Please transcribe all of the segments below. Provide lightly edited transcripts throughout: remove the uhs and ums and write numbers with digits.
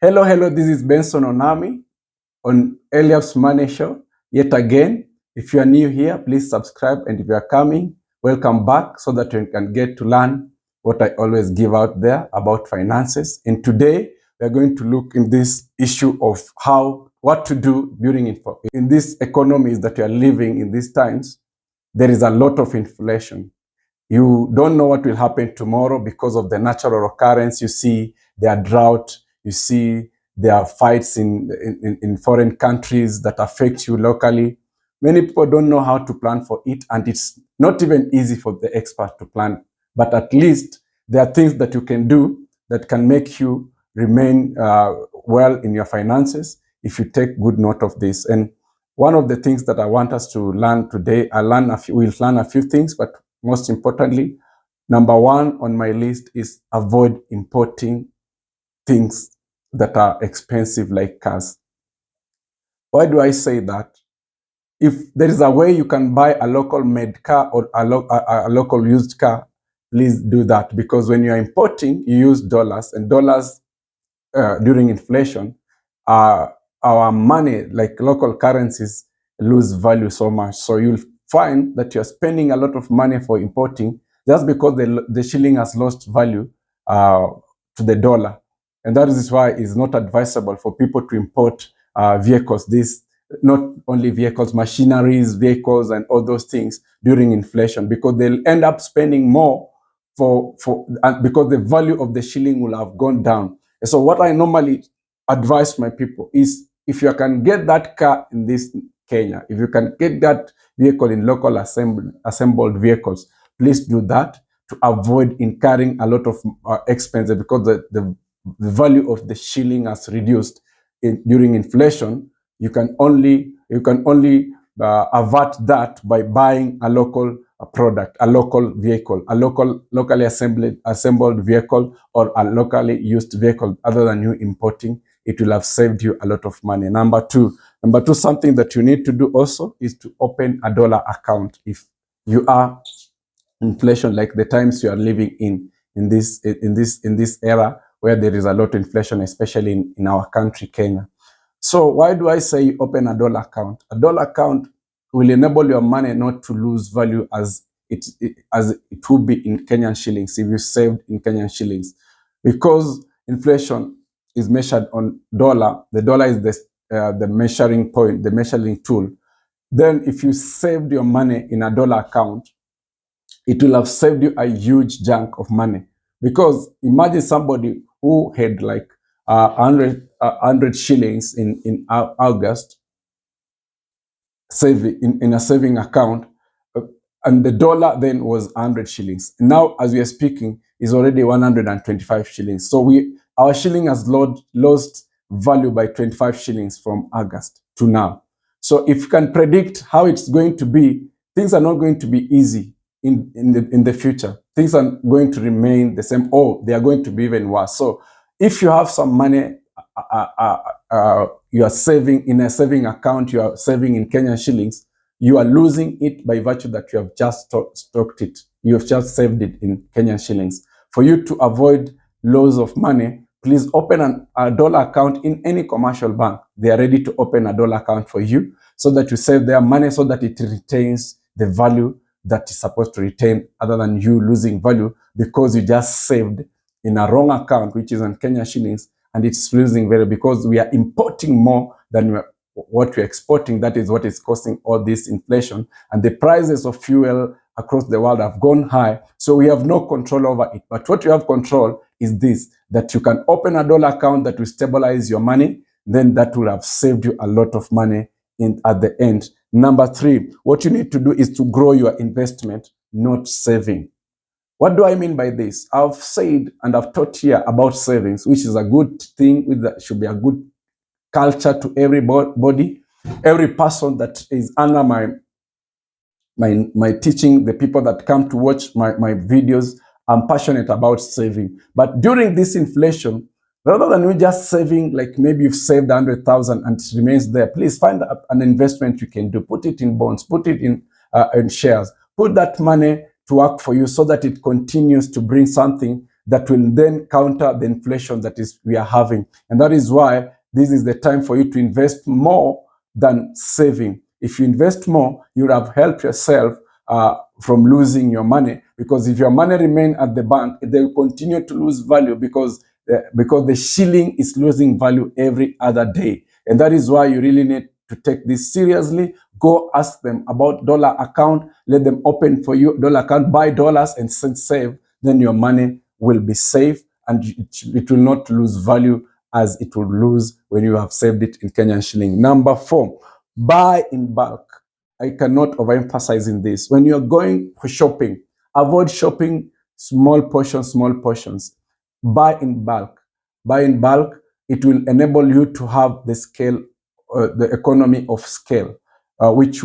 Hello, this is Benson Onami on Eliab's Money Show. Yet again, if you are new here, please subscribe. And if you are coming, welcome back so that you can get to learn what I always give out there about finances. And today, we are going to look in this issue of what to do during in these economies that we are living in these times. There is a lot of inflation. You don't know what will happen tomorrow because of the natural occurrence. You see there are drought. You see there are fights in foreign countries that affect you locally. Many people don't know how to plan for it, and it's not even easy for the expert to plan. But at least there are things that you can do that can make you remain well in your finances if you take good note of this. And one of the things that I want us to learn today, we'll learn a few things, but most importantly, number one on my list is avoid importing things that are expensive like cars. Why do I say that? If there is a way you can buy a local made car or a local used car, please do that, because when you are importing, you use dollars, and dollars during inflation, our money, like local currencies, lose value so much. So you'll find that you're spending a lot of money for importing just because the shilling has lost value to the dollar. And that is why it's not advisable for people to import vehicles, not only vehicles, machineries, vehicles, and all those things during inflation, because they'll end up spending more because the value of the shilling will have gone down. And so what I normally advise my people is, if you can get that car in this Kenya, if you can get that vehicle in local assembled vehicles, please do that to avoid incurring a lot of expenses, because the value of the shilling has reduced during inflation. You can only avert that by buying a local product, a local vehicle, a locally assembled vehicle, or a locally used vehicle, other than you importing. It will have saved you a lot of money. Number two, something that you need to do also is to open a dollar account if you are inflation, like the times you are living in this era where there is a lot of inflation, especially in our country, Kenya. So why do I say open a dollar account? A dollar account will enable your money not to lose value as it will be in Kenyan shillings if you saved in Kenyan shillings, because inflation is measured on dollar. The dollar is the measuring point, the measuring tool. Then if you saved your money in a dollar account, it will have saved you a huge chunk of money. Because imagine somebody who had like 100 shillings in August, in a saving account, and the dollar then was 100 shillings. Now, as we are speaking, is already 125 shillings. So our shilling has lost value by 25 shillings from August to now. So if you can predict how it's going to be, things are not going to be easy in the future. Things are going to remain the same, or they are going to be even worse. So if you have some money you are saving in a saving account, you are saving in Kenyan shillings, you are losing it by virtue that you have just stocked it. You have just saved it in Kenyan shillings. For you to avoid loss of money, please open a dollar account in any commercial bank. They are ready to open a dollar account for you so that you save their money, so that it retains the value that is supposed to retain, other than you losing value because you just saved in a wrong account, which is in Kenyan shillings, and it's losing value because we are importing more than what we're exporting. That is what is causing all this inflation. And the prices of fuel across the world have gone high. So we have no control over it. But what you have control is this, that you can open a dollar account that will stabilize your money. Then that will have saved you a lot of money at the end. Number three, what you need to do is to grow your investment, not saving. What do I mean by this? I've said and I've taught here about savings, which is a good thing, that should be a good culture to everybody, every person that is under my teaching, the people that come to watch my videos. I'm passionate about saving. But during this inflation, rather than you just saving, like maybe you've saved 100,000 and it remains there, please find an investment you can do. Put it in bonds, put it in shares, put that money to work for you so that it continues to bring something that will then counter the inflation that is we are having. And that is why this is the time for you to invest more than saving. If you invest more, you would have helped yourself from losing your money, because if your money remain at the bank, they will continue to lose value because the shilling is losing value every other day. And that is why you really need to take this seriously. Go ask them about dollar account. Let them open for you dollar account, buy dollars and save. Then your money will be safe and it will not lose value as it will lose when you have saved it in Kenyan shilling. Number 4, buy in bulk. I cannot overemphasize in this. When you're going for shopping, avoid shopping small portions, Buy in bulk. Buy in bulk. It will enable you to have the scale, the economy of scale, which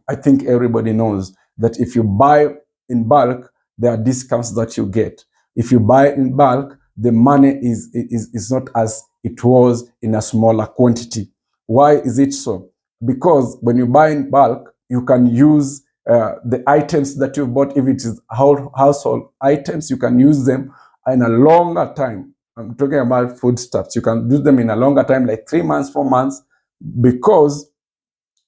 I think everybody knows that if you buy in bulk, there are discounts that you get. If you buy in bulk, the money is not as it was in a smaller quantity. Why is it so? Because when you buy in bulk, you can use the items that you bought. If it is household items, you can use them in a longer time. I'm talking about foodstuffs. You can use them in a longer time, like 3 months, 4 months, because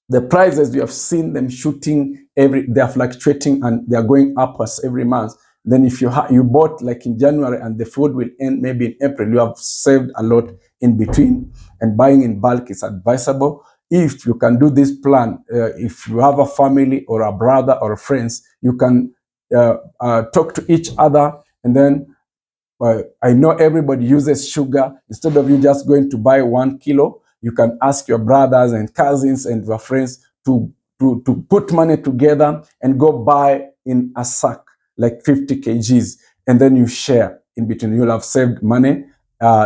the prices, you have seen them shooting they are fluctuating and they are going upwards every month. Then if you bought like in January and the food will end maybe in April, you have saved a lot in between. And buying in bulk is advisable. If you can do this plan, if you have a family or a brother or friends, you can talk to each other. And then I know everybody uses sugar. Instead of you just going to buy 1 kilo, you can ask your brothers and cousins and your friends to put money together and go buy in a sack, like 50 kgs, and then you share in between. You'll have saved money.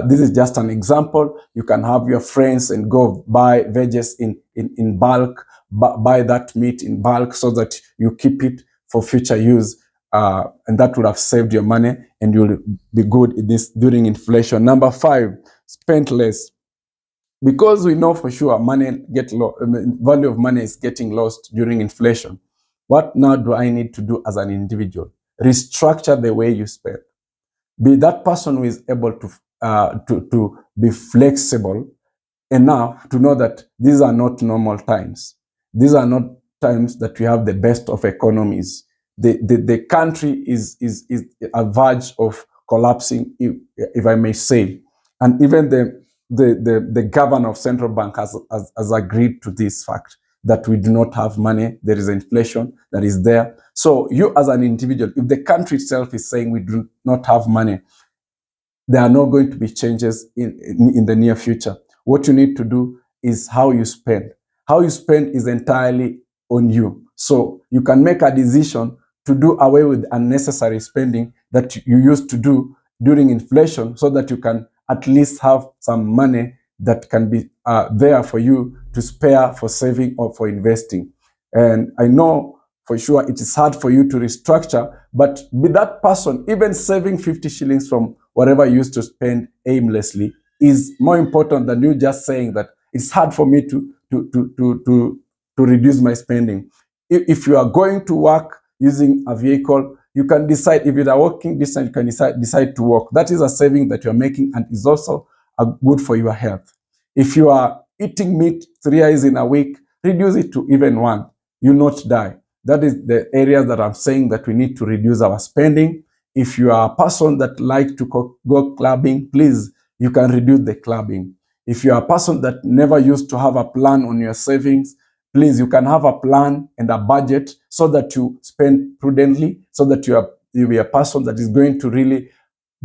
This is just an example. You can have your friends and go buy veggies in bulk, buy that meat in bulk so that you keep it for future use. And that would have saved your money and you'll be good in this during inflation. Number 5, spend less. Because we know for sure value of money is getting lost during inflation. What now do I need to do as an individual? Restructure the way you spend. Be that person who is able to be flexible enough to know that these are not normal times. These are not times that we have the best of economies. The country is a verge of collapsing, if I may say. And even the governor of central bank has agreed to this fact that we do not have money. There is inflation that is there. So you as an individual, if the country itself is saying we do not have money, there are not going to be changes in the near future. What you need to do is how you spend. How you spend is entirely on you. So you can make a decision to do away with unnecessary spending that you used to do during inflation so that you can at least have some money that can be there for you to spare for saving or for investing. And I know for sure it is hard for you to restructure, but be that person. Even saving 50 shillings from whatever you used to spend aimlessly is more important than you just saying that it's hard for me to reduce my spending. If you are going to work using a vehicle, you can decide. If it's a walking distance, you can decide to walk. That is a saving that you're making and is also good for your health. If you are eating meat 3 days in a week, reduce it to even 1. You'll not die. That is the areas that I'm saying that we need to reduce our spending. If you are a person that likes to go clubbing, please, you can reduce the clubbing. If you are a person that never used to have a plan on your savings, please, you can have a plan and a budget so that you spend prudently, so that you'll be a person that is going to really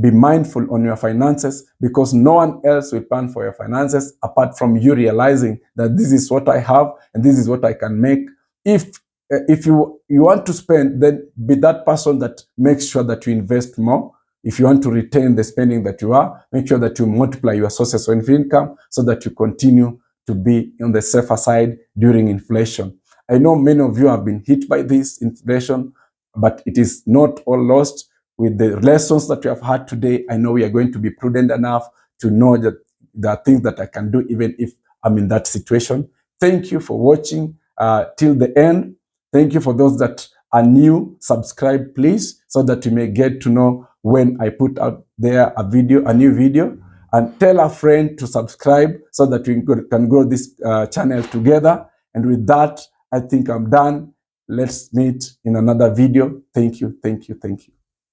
be mindful on your finances, because no one else will plan for your finances apart from you realizing that this is what I have and this is what I can make. If you want to spend, then be that person that makes sure that you invest more. If you want to retain the spending that you are, make sure that you multiply your sources of income so that you continue to be on the safer side during inflation. I know many of you have been hit by this inflation, but it is not all lost. With the lessons that we have had today, I know we are going to be prudent enough to know that there are things that I can do even if I'm in that situation. Thank you for watching till the end. Thank you for those that are new, subscribe please, so that you may get to know when I put out there a new video. And tell a friend to subscribe so that we can grow this channel together. And with that, I think I'm done. Let's meet in another video. Thank you, thank you, thank you.